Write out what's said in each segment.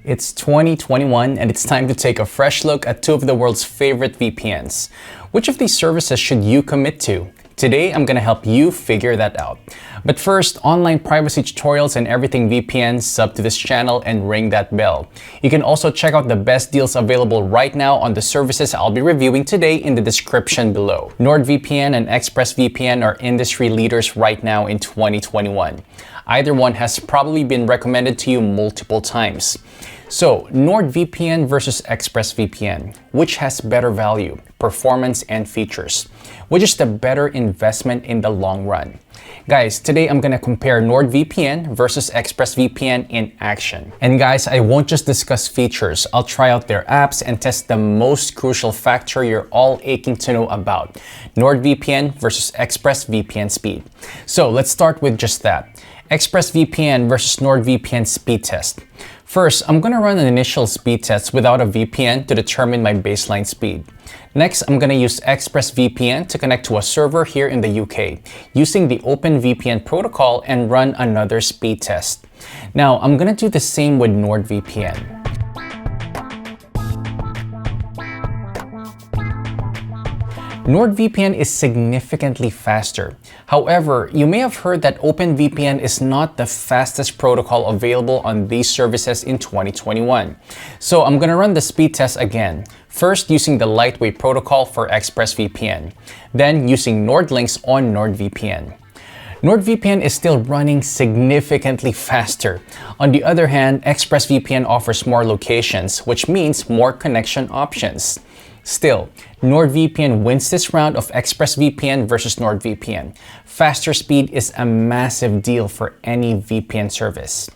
It's 2021 and it's time to take a fresh look at two of the world's favorite VPNs. Which of these services should you commit to? Today, I'm gonna help you figure that out. But first, online privacy tutorials and everything VPN, sub to this channel and ring that bell. You can also check out the best deals available right now on the services I'll be reviewing today in the description below. NordVPN and ExpressVPN are industry leaders right now in 2021. Either one has probably been recommended to you multiple times. So, NordVPN versus ExpressVPN. Which has better value, performance, and features? Which is the better investment in the long run? Guys, today I'm gonna compare NordVPN versus ExpressVPN in action. And guys, I won't just discuss features. I'll try out their apps and test the most crucial factor you're all aching to know about: NordVPN versus ExpressVPN speed. So let's start with just that. ExpressVPN versus NordVPN speed test. First, I'm gonna run an initial speed test without a VPN to determine my baseline speed. Next, I'm gonna use ExpressVPN to connect to a server here in the UK using the OpenVPN protocol and run another speed test. Now, I'm gonna do the same with NordVPN. NordVPN is significantly faster. However, you may have heard that OpenVPN is not the fastest protocol available on these services in 2021. So I'm gonna run the speed test again. First using the lightweight protocol for ExpressVPN, then using NordLynx on NordVPN. NordVPN is still running significantly faster. On the other hand, ExpressVPN offers more locations, which means more connection options. Still, NordVPN wins this round of ExpressVPN versus NordVPN. Faster speed is a massive deal for any VPN service.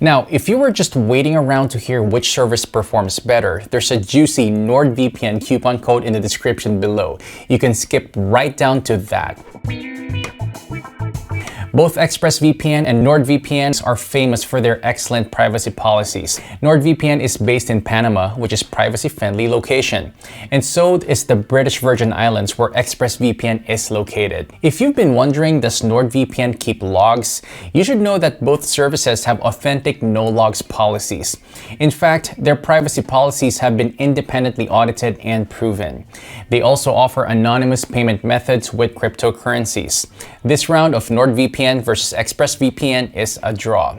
Now, if you were just waiting around to hear which service performs better, there's a juicy NordVPN coupon code in the description below. You can skip right down to that. Both ExpressVPN and NordVPN are famous for their excellent privacy policies. NordVPN is based in Panama, which is a privacy-friendly location. And so is the British Virgin Islands, where ExpressVPN is located. If you've been wondering, does NordVPN keep logs? You should know that both services have authentic no-logs policies. In fact, their privacy policies have been independently audited and proven. They also offer anonymous payment methods with cryptocurrencies. This round of NordVPN versus ExpressVPN is a draw.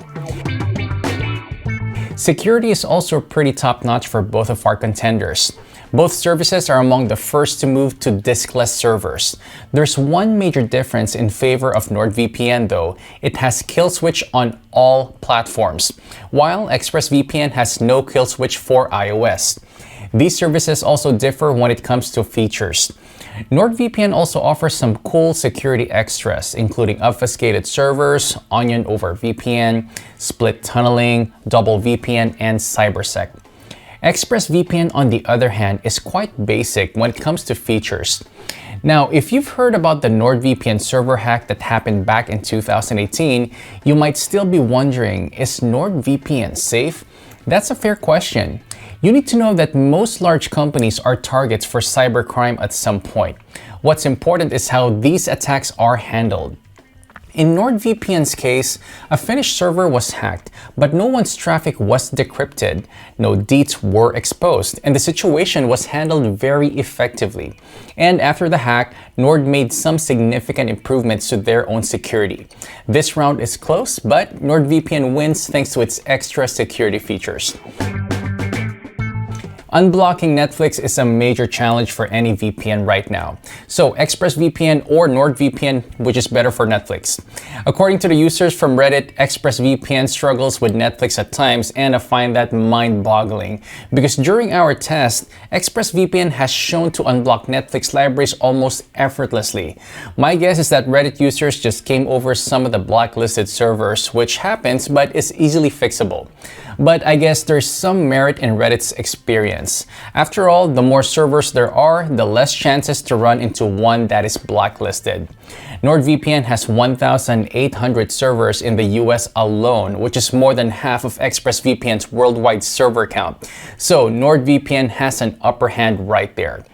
Security is also pretty top-notch for both of our contenders. Both services are among the first to move to diskless servers. There's one major difference in favor of NordVPN though. It has kill switch on all platforms, while ExpressVPN has no kill switch for iOS. These services also differ when it comes to features. NordVPN also offers some cool security extras, including obfuscated servers, onion over VPN, split tunneling, double VPN, and cybersec. ExpressVPN, on the other hand, is quite basic when it comes to features. Now, if you've heard about the NordVPN server hack that happened back in 2018, you might still be wondering, is NordVPN safe? That's a fair question. You need to know that most large companies are targets for cybercrime at some point. What's important is how these attacks are handled. In NordVPN's case, a Finnish server was hacked, but no one's traffic was decrypted. No deets were exposed, and the situation was handled very effectively. And after the hack, Nord made some significant improvements to their own security. This round is close, but NordVPN wins thanks to its extra security features. Unblocking Netflix is a major challenge for any VPN right now. So ExpressVPN or NordVPN, which is better for Netflix? According to the users from Reddit, ExpressVPN struggles with Netflix at times, and I find that mind-boggling. Because during our test, ExpressVPN has shown to unblock Netflix libraries almost effortlessly. My guess is that Reddit users just came over some of the blacklisted servers, which happens but is easily fixable. But I guess there's some merit in Reddit's experience. After all, the more servers there are, the less chances to run into one that is blacklisted. NordVPN has 1,800 servers in the US alone, which is more than half of ExpressVPN's worldwide server count. So NordVPN has an upper hand right there.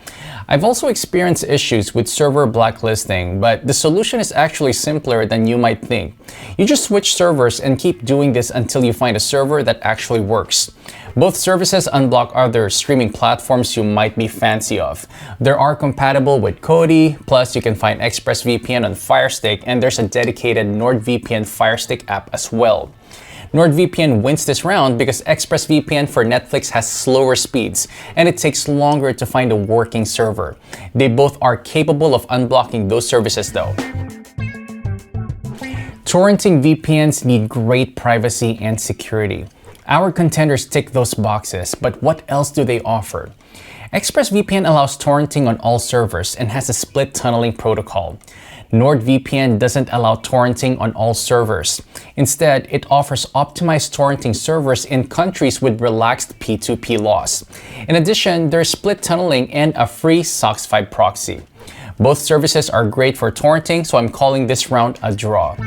I've also experienced issues with server blacklisting, but the solution is actually simpler than you might think. You just switch servers and keep doing this until you find a server that actually works. Both services unblock other streaming platforms you might be fancy of. They are compatible with Kodi, plus you can find ExpressVPN on Fire Stick, and there's a dedicated NordVPN Fire Stick app as well. NordVPN wins this round because ExpressVPN for Netflix has slower speeds and it takes longer to find a working server. They both are capable of unblocking those services though. Torrenting VPNs need great privacy and security. Our contenders tick those boxes, but what else do they offer? ExpressVPN allows torrenting on all servers and has a split tunneling protocol. NordVPN doesn't allow torrenting on all servers. Instead, it offers optimized torrenting servers in countries with relaxed P2P laws. In addition, there's split tunneling and a free SOCKS 5 proxy. Both services are great for torrenting, so I'm calling this round a draw.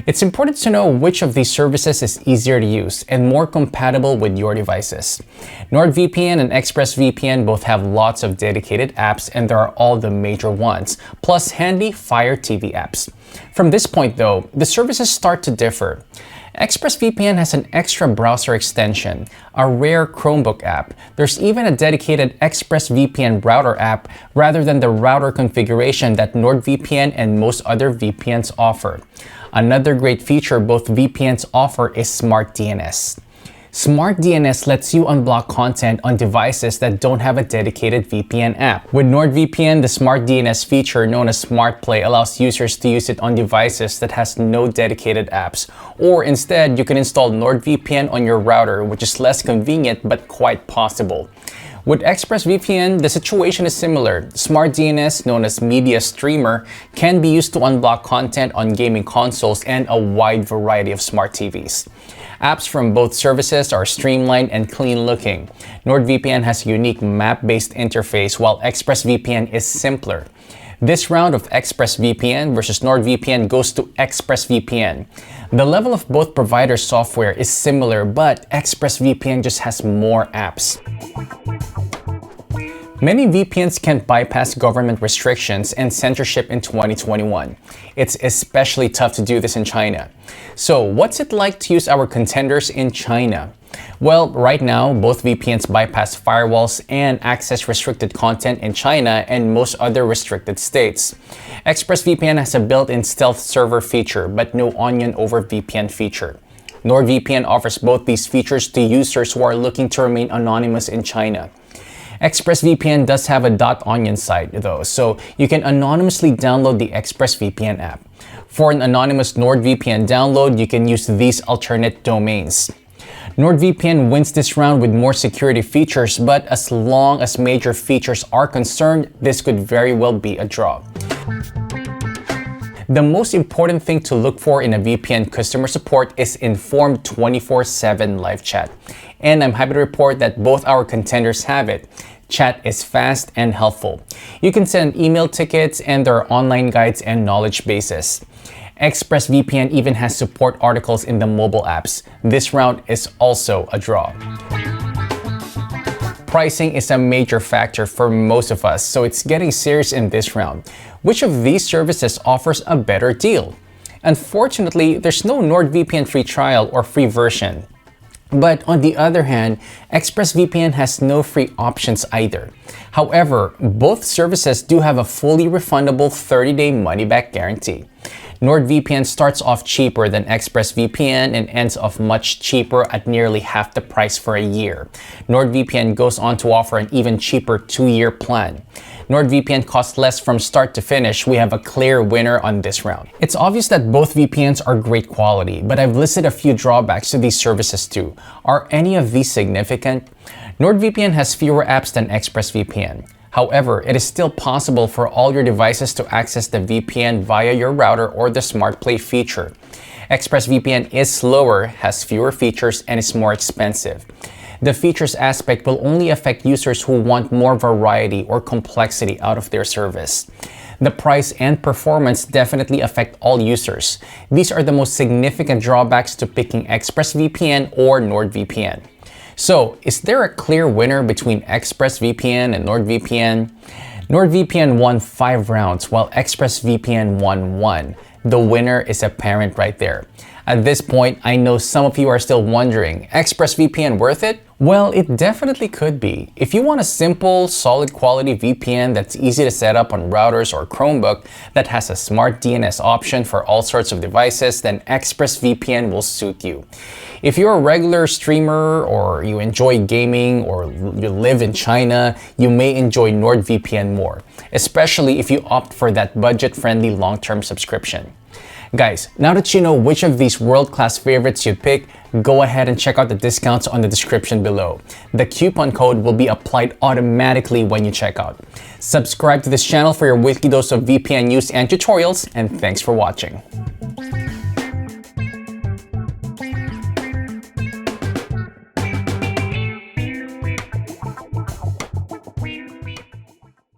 It's important to know which of these services is easier to use and more compatible with your devices. NordVPN and ExpressVPN both have lots of dedicated apps, and there are all the major ones, plus handy Fire TV apps. From this point though, the services start to differ. ExpressVPN has an extra browser extension, a rare Chromebook app. There's even a dedicated ExpressVPN router app rather than the router configuration that NordVPN and most other VPNs offer. Another great feature both VPNs offer is SmartDNS. SmartDNS lets you unblock content on devices that don't have a dedicated VPN app. With NordVPN, the SmartDNS feature known as SmartPlay allows users to use it on devices that has no dedicated apps. Or instead, you can install NordVPN on your router, which is less convenient but quite possible. With ExpressVPN, the situation is similar. SmartDNS, known as MediaStreamer, can be used to unblock content on gaming consoles and a wide variety of smart TVs. Apps from both services are streamlined and clean looking. NordVPN has a unique map-based interface, while ExpressVPN is simpler. This round of ExpressVPN versus NordVPN goes to ExpressVPN. The level of both providers' software is similar, but ExpressVPN just has more apps. Many VPNs can't bypass government restrictions and censorship in 2021. It's especially tough to do this in China. So what's it like to use our contenders in China? Well, right now, both VPNs bypass firewalls and access restricted content in China and most other restricted states. ExpressVPN has a built-in stealth server feature, but no onion over VPN feature. NordVPN offers both these features to users who are looking to remain anonymous in China. ExpressVPN does have a .onion site though, so you can anonymously download the ExpressVPN app. For an anonymous NordVPN download, you can use these alternate domains. NordVPN wins this round with more security features, but as long as major features are concerned, this could very well be a draw. The most important thing to look for in a VPN customer support is informed 24/7 live chat. And I'm happy to report that both our contenders have it. Chat is fast and helpful. You can send email tickets, and there are online guides and knowledge bases. ExpressVPN even has support articles in the mobile apps. This round is also a draw. Pricing is a major factor for most of us, so it's getting serious in this round. Which of these services offers a better deal? Unfortunately, there's no NordVPN free trial or free version. But on the other hand, ExpressVPN has no free options either. However, both services do have a fully refundable 30-day money-back guarantee. NordVPN starts off cheaper than ExpressVPN and ends off much cheaper at nearly half the price for a year. NordVPN goes on to offer an even cheaper 2-year plan. NordVPN costs less from start to finish. We have a clear winner on this round. It's obvious that both VPNs are great quality, but I've listed a few drawbacks to these services too. Are any of these significant? NordVPN has fewer apps than ExpressVPN. However, it is still possible for all your devices to access the VPN via your router or the SmartPlay feature. ExpressVPN is slower, has fewer features, and is more expensive. The features aspect will only affect users who want more variety or complexity out of their service. The price and performance definitely affect all users. These are the most significant drawbacks to picking ExpressVPN or NordVPN. So, is there a clear winner between ExpressVPN and NordVPN? NordVPN won 5 rounds while ExpressVPN won 1. The winner is apparent right there. At this point, I know some of you are still wondering, ExpressVPN worth it? Well, it definitely could be. If you want a simple, solid quality VPN that's easy to set up on routers or Chromebook that has a SmartDNS option for all sorts of devices, then ExpressVPN will suit you. If you're a regular streamer or you enjoy gaming or you live in China, you may enjoy NordVPN more, especially if you opt for that budget-friendly long-term subscription. Guys, now that you know which of these world-class favorites you'd pick, go ahead and check out the discounts on the description below. The coupon code will be applied automatically when you check out. Subscribe to this channel for your weekly dose of VPN news and tutorials, and thanks for watching.